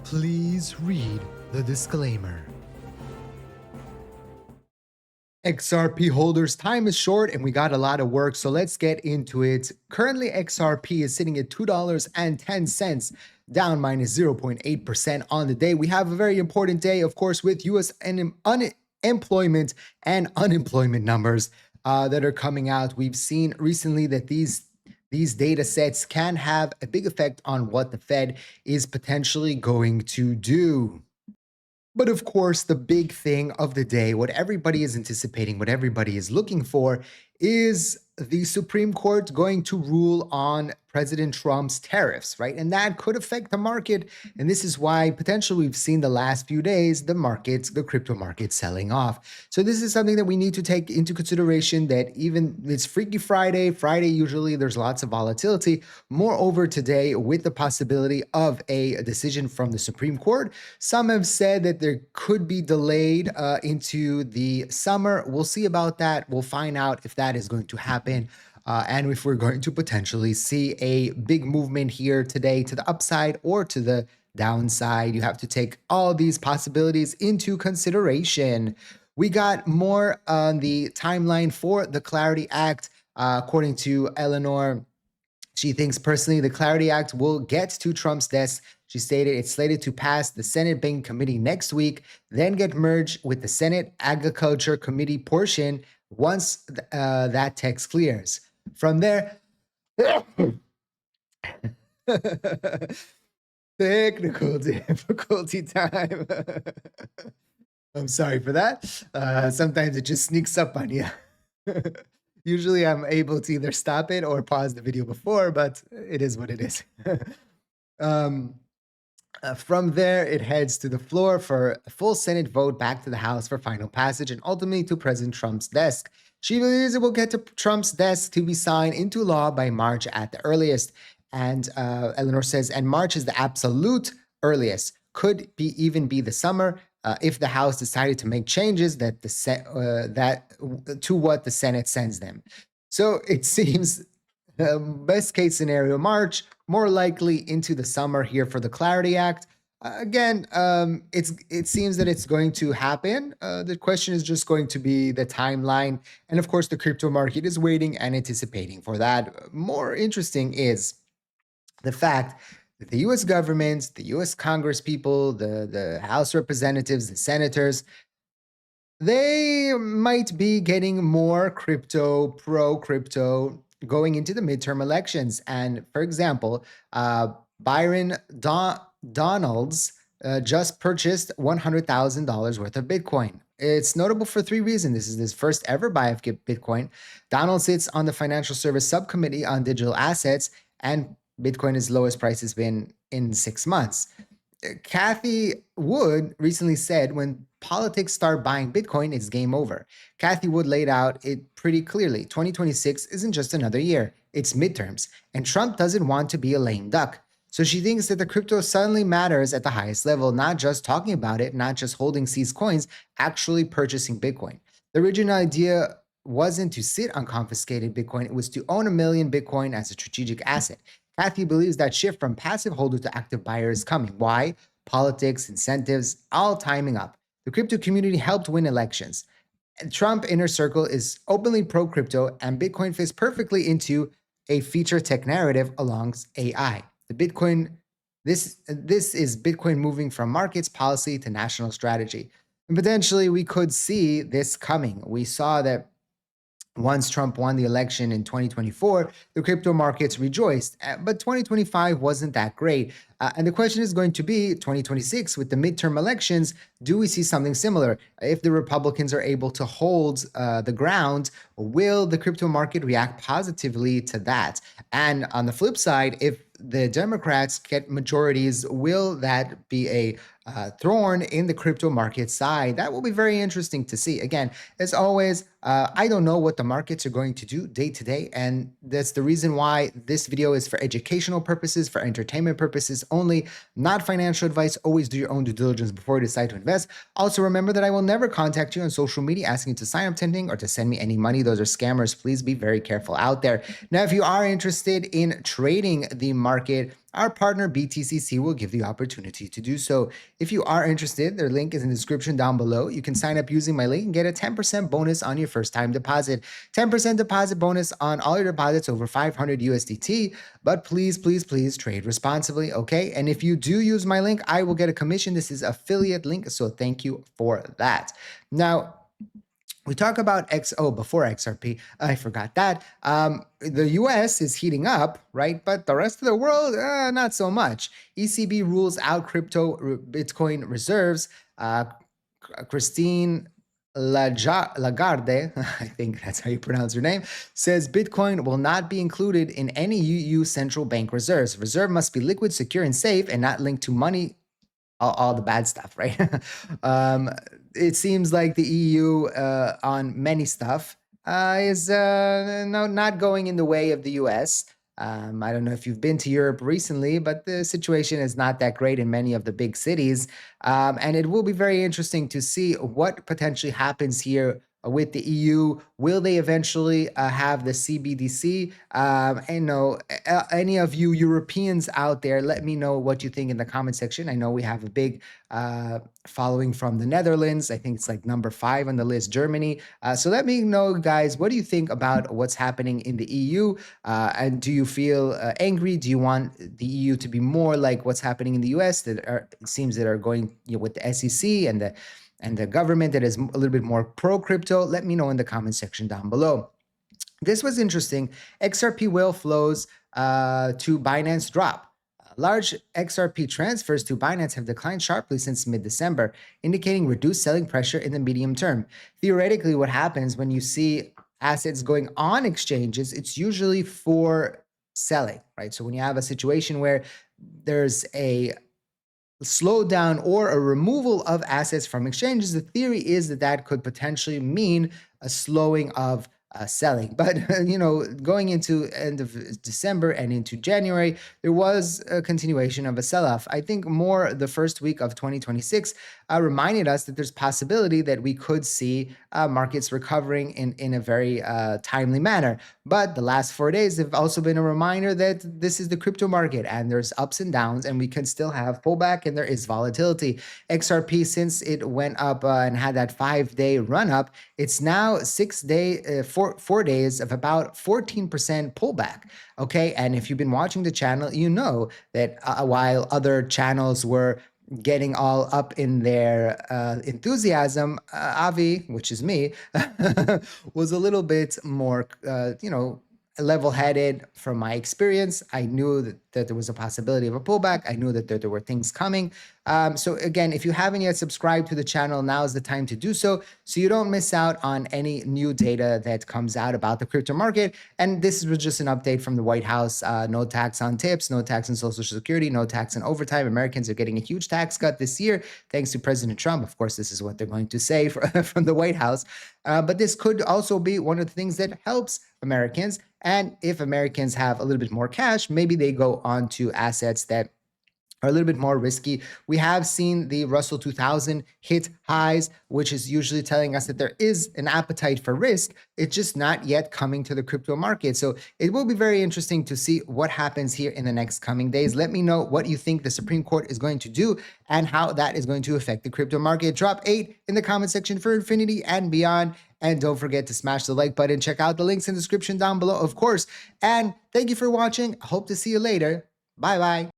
Please read the disclaimer. XRP holders, time is short and we got a lot of work, so let's get into it. Currently, XRP is sitting at $2.10, down minus 0.8% on the day. We have a very important day, of course, with US unemployment and unemployment numbers that are coming out. We've seen recently that these data sets can have a big effect on what the Fed is potentially going to do. But of course, the big thing of the day, what everybody is anticipating, what everybody is looking for, is the Supreme Court going to rule on President Trump's tariffs, right? And that could affect the market. And this is why potentially we've seen the last few days, the crypto market selling off. So this is something that we need to take into consideration, that even it's Freaky Friday. Friday, usually there's lots of volatility. Moreover, today, with the possibility of a decision from the Supreme Court, some have said that there could be delayed into the summer. We'll see about that. We'll find out if that is going to happen. And if we're going to potentially see a big movement here today to the upside or to the downside. You have to take all these possibilities into consideration. We got more on the timeline for the Clarity Act. According to Eleanor, she thinks personally the Clarity Act will get to Trump's desk. She stated it's slated to pass the Senate Banking Committee next week, then get merged with the Senate Agriculture Committee portion once that text clears. From there, technical difficulty time. I'm sorry for that. Sometimes it just sneaks up on you. Usually I'm able to either stop it or pause the video before, but it is what it is. From there, it heads to the floor for a full Senate vote, back to the House for final passage, and ultimately to President Trump's desk. She believes it will get to Trump's desk to be signed into law by March at the earliest. And Eleanor says, and March is the absolute earliest. Could even be the summer if the House decided to make changes that to what the Senate sends them. So it seems best case scenario, March, more likely into the summer here for the Clarity Act. Again, it seems that it's going to happen. The question is just going to be the timeline. And of course, the crypto market is waiting and anticipating for that. More interesting is the fact that the US government, the US Congress people, the House representatives, the senators, they might be getting more pro-crypto going into the midterm elections. And for example, Byron Donalds just purchased $100,000 worth of Bitcoin. It's notable for three reasons. This is his first ever buy of Bitcoin. Donald sits on the Financial Service Subcommittee on Digital Assets, and Bitcoin is lowest price has been in 6 months. Kathy Wood recently said, when politics start buying Bitcoin, it's game over. Kathy Wood laid out it pretty clearly. 2026 isn't just another year, it's midterms. And Trump doesn't want to be a lame duck. So she thinks that the crypto suddenly matters at the highest level, not just talking about it, not just holding seized coins, actually purchasing Bitcoin. The original idea wasn't to sit on confiscated Bitcoin, it was to own 1 million Bitcoin as a strategic asset. Kathy believes that shift from passive holder to active buyer is coming. Why? Politics, incentives, all timing up. The crypto community helped win elections. Trump inner circle is openly pro-crypto, and Bitcoin fits perfectly into a feature tech narrative along AI. This is Bitcoin moving from markets policy to national strategy. And potentially we could see this coming. We saw that once Trump won the election in 2024, the crypto markets rejoiced, but 2025 wasn't that great. And the question is going to be 2026 with the midterm elections, do we see something similar? If the Republicans are able to hold the ground, will the crypto market react positively to that? And on the flip side, if the Democrats get majorities, will that be a thorn in the crypto market side? That will be very interesting to see. Again, as always, I don't know what the markets are going to do day to day, and that's the reason why this video is for educational purposes, for entertainment purposes only, not financial advice. Always do your own due diligence before you decide to invest. Also, remember that I will never contact you on social media asking you to sign up to anything or to send me any money. Those are scammers. Please be very careful out there. Now, if you are interested in trading the market, our partner BTCC will give the opportunity to do so. If you are interested, their link is in the description down below. You can sign up using my link and get a 10% bonus on your first time deposit. 10% deposit bonus on all your deposits over 500 USDT. But please, please, please trade responsibly, okay? And if you do use my link, I will get a commission. This is affiliate link, so thank you for that. Now, we talk about before XRP, I forgot that. The US is heating up, right? But the rest of the world, not so much. ECB rules out Bitcoin reserves. Christine Lagarde, I think that's how you pronounce her name, says Bitcoin will not be included in any EU central bank reserves. Reserve must be liquid, secure, and safe, and not linked to money, all the bad stuff, right? It seems like the EU on many stuff is not going in the way of the US. I don't know if you've been to Europe recently, but the situation is not that great in many of the big cities. And it will be very interesting to see what potentially happens here with the EU. Will they eventually have the CBDC? And no, any of you Europeans out there, let me know what you think in the comment section. I know we have a big following from the Netherlands. I think it's like number 5 on the list, Germany. So let me know, guys, what do you think about what's happening in the EU? And do you feel angry? Do you want the EU to be more like what's happening in the US that it seems that are going with the SEC and the government that is a little bit more pro-crypto? Let me know in the comment section down below. This was interesting. XRP whale flows to Binance drop. Large XRP transfers to Binance have declined sharply since mid-December, indicating reduced selling pressure in the medium term. Theoretically, what happens when you see assets going on exchanges, it's usually for selling, right? So when you have a situation where there's a slowdown or a removal of assets from exchanges, the theory is that that could potentially mean a slowing of selling. But going into end of December and into January, there was a continuation of a sell-off. I think more the first week of 2026 reminded us that there's possibility that we could see markets recovering in a very timely manner. But the last 4 days have also been a reminder that this is the crypto market and there's ups and downs, and we can still have pullback and there is volatility. XRP, since it went up and had that 5-day run up, it's now 4 days of about 14% pullback. Okay. And if you've been watching the channel, you know that while other channels were getting all up in their enthusiasm, Avi, which is me, was a little bit more, level-headed from my experience. I knew that there was a possibility of a pullback. I knew that there were things coming. So again, if you haven't yet subscribed to the channel, now is the time to do so you don't miss out on any new data that comes out about the crypto market. And this was just an update from the White House. No tax on tips, no tax on Social Security, no tax on overtime. Americans are getting a huge tax cut this year, thanks to President Trump. Of course, this is what they're going to say from the White House. But this could also be one of the things that helps Americans. And if Americans have a little bit more cash, maybe they go on to assets that are a little bit more risky. We have seen the Russell 2000 hit highs, which is usually telling us that there is an appetite for risk. It's just not yet coming to the crypto market. So it will be very interesting to see what happens here in the next coming days. Let me know what you think the Supreme Court is going to do and how that is going to affect the crypto market. Drop 8 in the comment section for infinity and beyond. And don't forget to smash the like button. Check out the links in the description down below, of course. And thank you for watching. Hope to see you later. Bye-bye.